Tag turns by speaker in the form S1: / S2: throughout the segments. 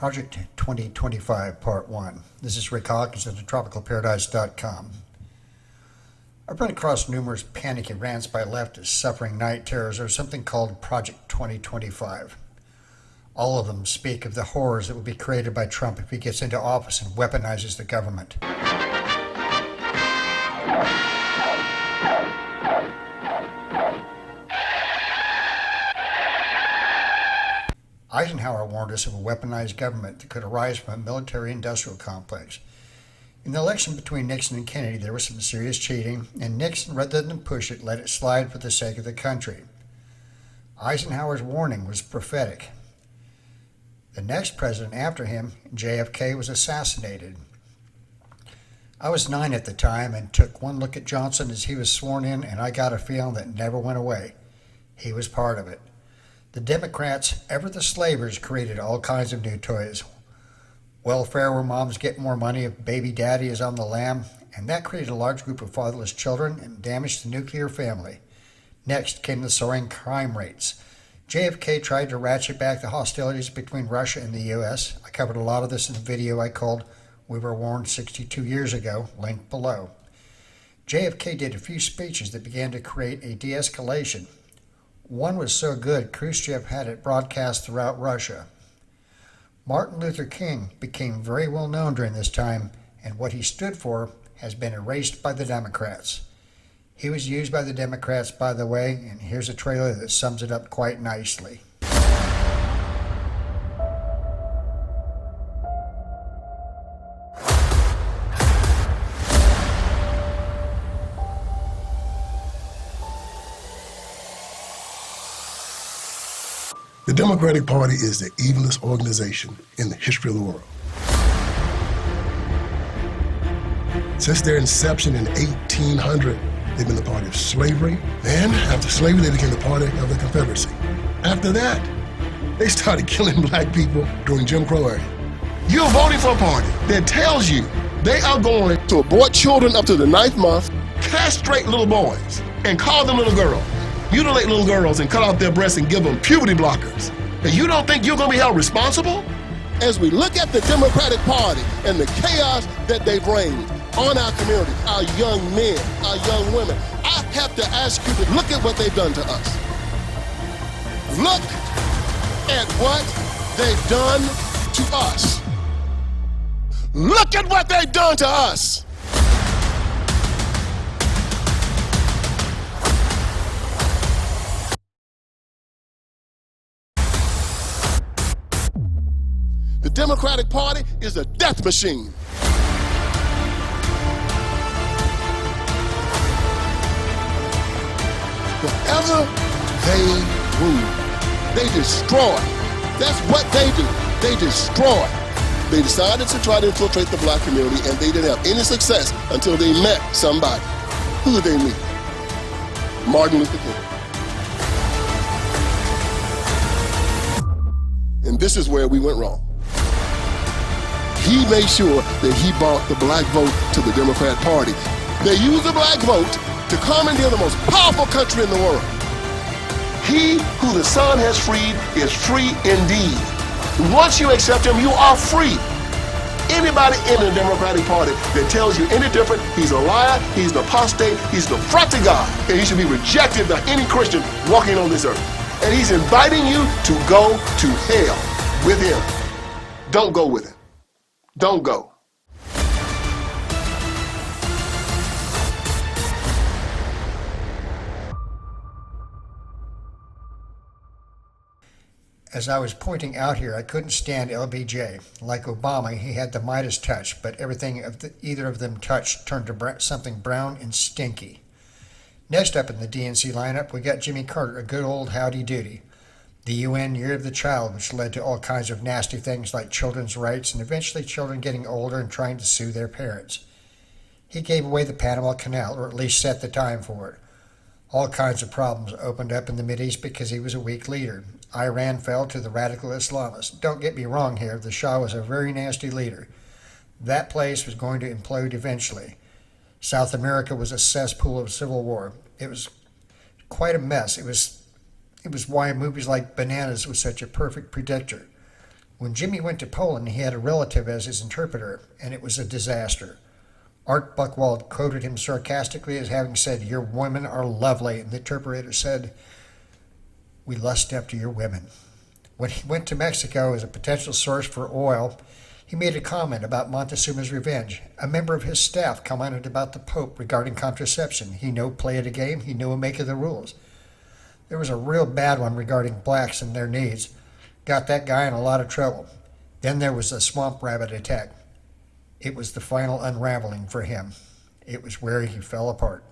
S1: Project 2025, Part 1. This is Rick Hawkins at thetropicalparadise.com. I've run across numerous panicky rants by leftists suffering night terrors or something called Project 2025. All of them speak of the horrors that will be created by Trump if he gets into office and weaponizes the government. Eisenhower warned us of a weaponized government that could arise from a military-industrial complex. In the election between Nixon and Kennedy, there was some serious cheating, and Nixon, rather than push it, let it slide for the sake of the country. Eisenhower's warning was prophetic. The next president after him, JFK, was assassinated. I was 9 at the time and took one look at Johnson as he was sworn in, and I got a feeling that never went away. He was part of it. The Democrats, ever the slavers, created all kinds of new toys. Welfare where moms get more money if baby daddy is on the lam, and that created a large group of fatherless children and damaged the nuclear family. Next came the soaring crime rates. JFK tried to ratchet back the hostilities between Russia and the U.S. I covered a lot of this in a video I called We Were Warned 62 Years Ago, linked below. JFK did a few speeches that began to create a de-escalation. One was so good, Khrushchev had it broadcast throughout Russia. Martin Luther King became very well known during this time, and what he stood for has been erased by the Democrats. He was used by the Democrats, by the way, and here's a trailer that sums it up quite nicely.
S2: The Democratic Party is the evilest organization in the history of the world. Since their inception in 1800, they've been the party of slavery. Then, after slavery, they became the party of the Confederacy. After that, they started killing black people during Jim Crow era. You're voting for a party that tells you they are going to abort children up to the 9th month, castrate little boys, and call them little girls. Mutilate little girls and cut off their breasts and give them puberty blockers. And you don't think you're going to be held responsible? As we look at the Democratic Party and the chaos that they've reigned on our community, our young men, our young women, I have to ask you to look at what they've done to us. Look at what they've done to us. Look at what they've done to us. The Democratic Party is a death machine. Whatever they rule, they destroy. That's what they do. They destroy. They decided to try to infiltrate the black community, and they didn't have any success until they met somebody. Who did they meet? Martin Luther King. And this is where we went wrong. He made sure that he brought the black vote to the Democrat Party. They used the black vote to commandeer the most powerful country in the world. He who the Son has freed is free indeed. Once you accept him, you are free. Anybody in the Democratic Party that tells you any different, he's a liar, he's an apostate, he's the front to God, and he should be rejected by any Christian walking on this earth. And he's inviting you to go to hell with him. Don't go with him. Don't go.
S1: As I was pointing out here, I couldn't stand LBJ. Like Obama, he had the Midas touch, but everything either of them touched turned to something brown and stinky. Next up in the DNC lineup, we got Jimmy Carter, a good old howdy doody. The UN Year of the Child, which led to all kinds of nasty things like children's rights and eventually children getting older and trying to sue their parents. He gave away the Panama Canal, or at least set the time for it. All kinds of problems opened up in the Mideast because he was a weak leader. Iran fell to the radical Islamists. Don't get me wrong here, the Shah was a very nasty leader. That place was going to implode eventually. South America was a cesspool of civil war. It was quite a mess. It was why movies like Bananas was such a perfect predictor. When Jimmy went to Poland, he had a relative as his interpreter, and it was a disaster. Art Buchwald quoted him sarcastically as having said, "Your women are lovely," and the interpreter said, "We lust after your women." When he went to Mexico as a potential source for oil, he made a comment about Montezuma's revenge. A member of his staff commented about the Pope regarding contraception. He no play at a game, he no make of the rules. There was a real bad one regarding blacks and their needs. Got that guy in a lot of trouble. Then there was the swamp rabbit attack. It was the final unraveling for him. It was where he fell apart.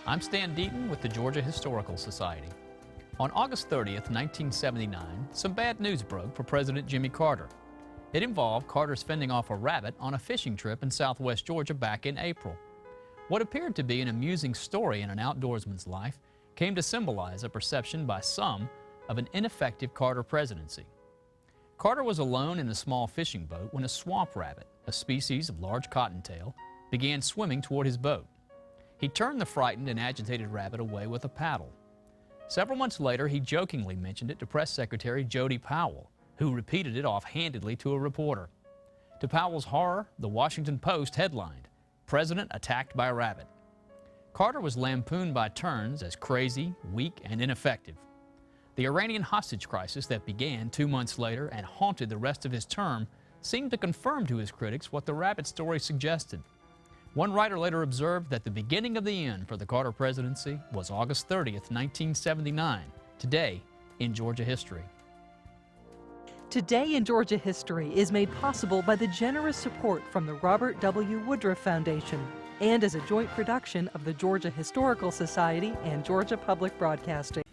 S3: I'm Stan Deaton with the Georgia Historical Society. On August 30th, 1979, some bad news broke for President Jimmy Carter. It involved Carter's fending off a rabbit on a fishing trip in southwest Georgia back in April. What appeared to be an amusing story in an outdoorsman's life came to symbolize a perception by some of an ineffective Carter presidency. Carter was alone in a small fishing boat when a swamp rabbit, a species of large cottontail, began swimming toward his boat. He turned the frightened and agitated rabbit away with a paddle. Several months later, he jokingly mentioned it to Press Secretary Jody Powell, who repeated it offhandedly to a reporter. To Powell's horror, the Washington Post headlined, "President Attacked by Rabbit." Carter was lampooned by turns as crazy, weak, and ineffective. The Iranian hostage crisis that began 2 months later and haunted the rest of his term seemed to confirm to his critics what the rabbit story suggested. One writer later observed that the beginning of the end for the Carter presidency was August 30th, 1979, today in Georgia history.
S4: Today in Georgia History is made possible by the generous support from the Robert W. Woodruff Foundation and as a joint production of the Georgia Historical Society and Georgia Public Broadcasting.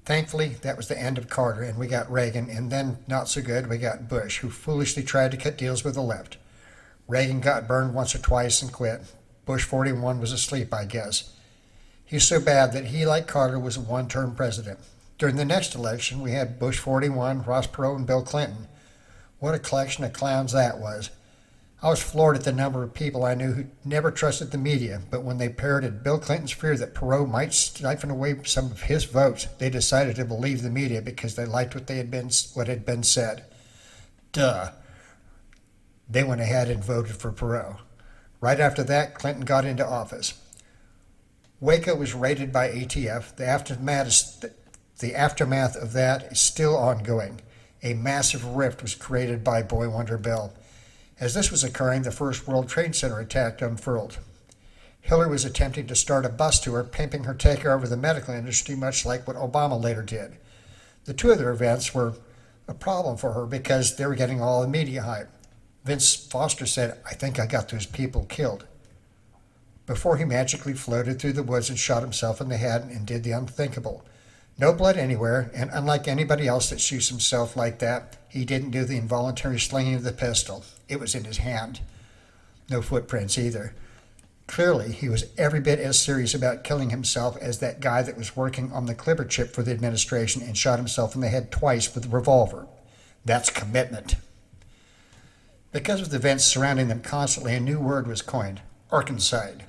S1: Thankfully, that was the end of Carter, and we got Reagan, and then, not so good, we got Bush, who foolishly tried to cut deals with the left. Reagan got burned once or twice and quit. Bush 41 was asleep, I guess. He's so bad that he, like Carter, was a one-term president. During the next election, we had Bush 41, Ross Perot, and Bill Clinton. What a collection of clowns that was. I was floored at the number of people I knew who never trusted the media, but when they parroted Bill Clinton's fear that Perot might siphon away some of his votes, they decided to believe the media because they liked what had been said. Duh. They went ahead and voted for Perot. Right after that, Clinton got into office. Waco was raided by ATF. The aftermath of that is still ongoing. A massive rift was created by Boy Wonder Bill. As this was occurring, the first World Trade Center attack unfurled. Hillary was attempting to start a bus tour, pimping her takeover of the medical industry, much like what Obama later did. The two other events were a problem for her because they were getting all the media hype. Vince Foster said, "I think I got those people killed," before he magically floated through the woods and shot himself in the head and did the unthinkable. No blood anywhere, and unlike anybody else that shoots himself like that, he didn't do the involuntary slinging of the pistol. It was in his hand. No footprints either. Clearly, he was every bit as serious about killing himself as that guy that was working on the Clipper chip for the administration and shot himself in the head twice with a revolver. That's commitment. Because of the events surrounding them constantly, a new word was coined, Arkancide.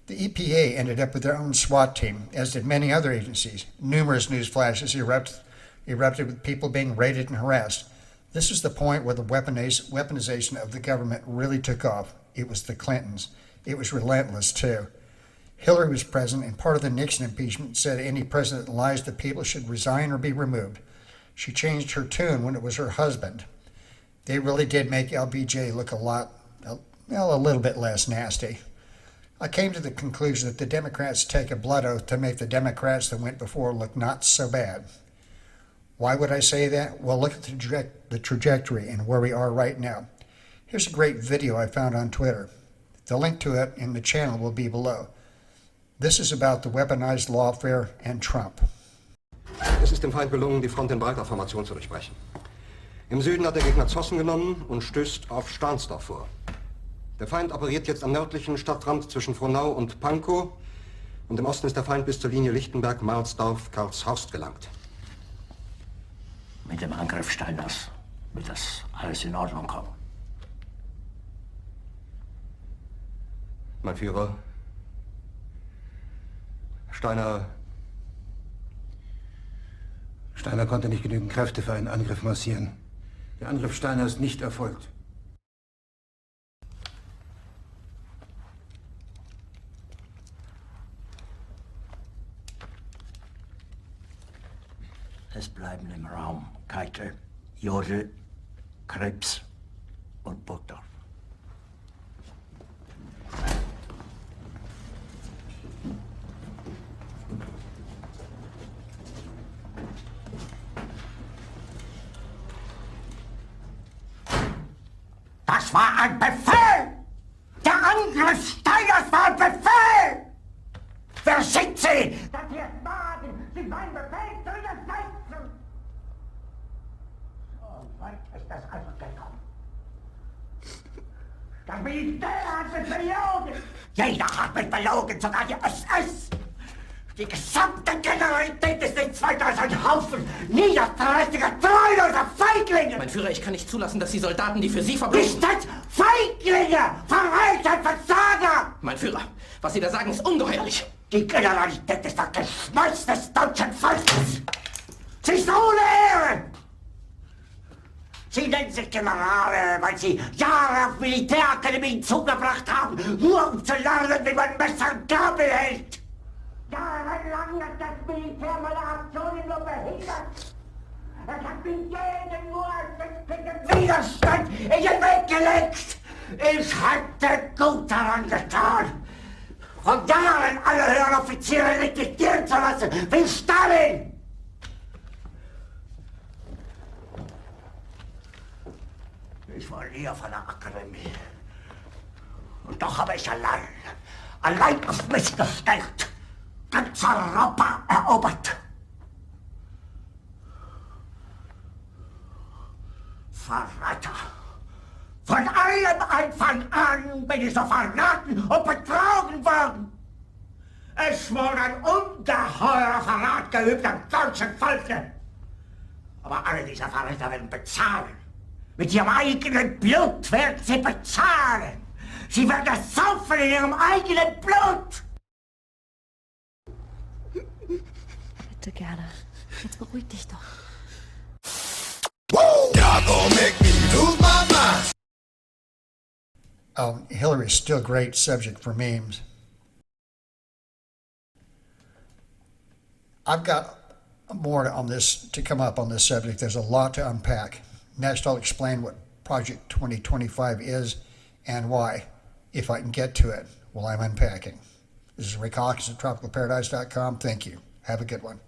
S1: The EPA ended up with their own SWAT team, as did many other agencies. Numerous news flashes erupted with people being raided and harassed. This was the point where the weaponization of the government really took off. It was the Clintons. It was relentless, too. Hillary was present, and part of the Nixon impeachment said any president that lies to people should resign or be removed. She changed her tune when it was her husband. They really did make LBJ look a little bit less nasty. I came to the conclusion that the Democrats take a blood oath to make the Democrats that went before look not so bad. Why would I say that? Well, look at the trajectory and where we are right now. Here's a great video I found on Twitter. The link to it in the channel will be below. This is about the weaponized lawfare and Trump.
S5: Es ist dem Feind gelungen, die Front in breiter Formation zu durchbrechen. Im Süden hat der Gegner Zossen genommen und stößt auf Stahnsdorf vor. Der Feind operiert jetzt am nördlichen Stadtrand zwischen Frohnau und Pankow und im Osten ist der Feind bis zur Linie Lichtenberg-Marsdorf-Karlshorst gelangt.
S6: Mit dem Angriff Steiners wird das alles in Ordnung kommen.
S5: Mein Führer, Steiner
S6: konnte nicht genügend Kräfte für einen Angriff massieren. Der Angriff Steiner ist nicht erfolgt.
S7: Es bleiben im Raum Keitel, Jodl, Krebs und Burgdorf. Das war ein Befehl! Der Angriff Steiners war ein Befehl! Wer sind Sie? Dass Sie es wagen, sich meinen Befehl zu widersetzen! So weit ist das also gekommen. Das Militär hat mich belogen! Jeder hat mich belogen, sogar die SS! Die gesamte Generalität ist nichts weiter als ein Haufen niederträchtiger, treuloser Feiglinge!
S8: Mein Führer, ich kann nicht zulassen, dass die Soldaten, die für Sie verbringen...
S7: Nicht als Feiglinge! Verreiter, Versager!
S8: Mein Führer, was Sie da sagen, ist ungeheuerlich.
S7: Die Generalität ist das Geschmeiß des deutschen Volkes! Sie ist ohne Ehre! Sie nennen sich Generale, weil Sie Jahre auf Militärakademien zugebracht haben, nur um zu lernen, wie man Messer und Gabel hält! Jahrelang hat das Militär meine Aktionen nur behindert! Es hat mir jeden nur als Widerstand in den Weg gelegt! Ich hätte gut daran getan, von Jahren alle höheren Offiziere liquidieren zu lassen, wie Stalin! Ich war nie auf einer Akademie. Und doch habe ich allein auf mich gestellt, ganz Europa erobert. Verräter! Von allem Anfang an bin ich so verraten und betrogen worden. Es wurde ein ungeheurer Verrat geübt am deutschen Volke. Aber alle diese Verräter werden bezahlen. Mit ihrem eigenen Blut werden sie bezahlen. Sie werden es saufen in ihrem eigenen Blut.
S9: Bitte gerne. Jetzt beruhig dich doch.
S1: Hillary's still a great subject for memes. I've got more on this to come up on this subject. There's a lot to unpack. Next, I'll explain what Project 2025 is and why, if I can get to it while I'm unpacking. This is Rick Hawkins at TropicalParadise.com. Thank you. Have a good one.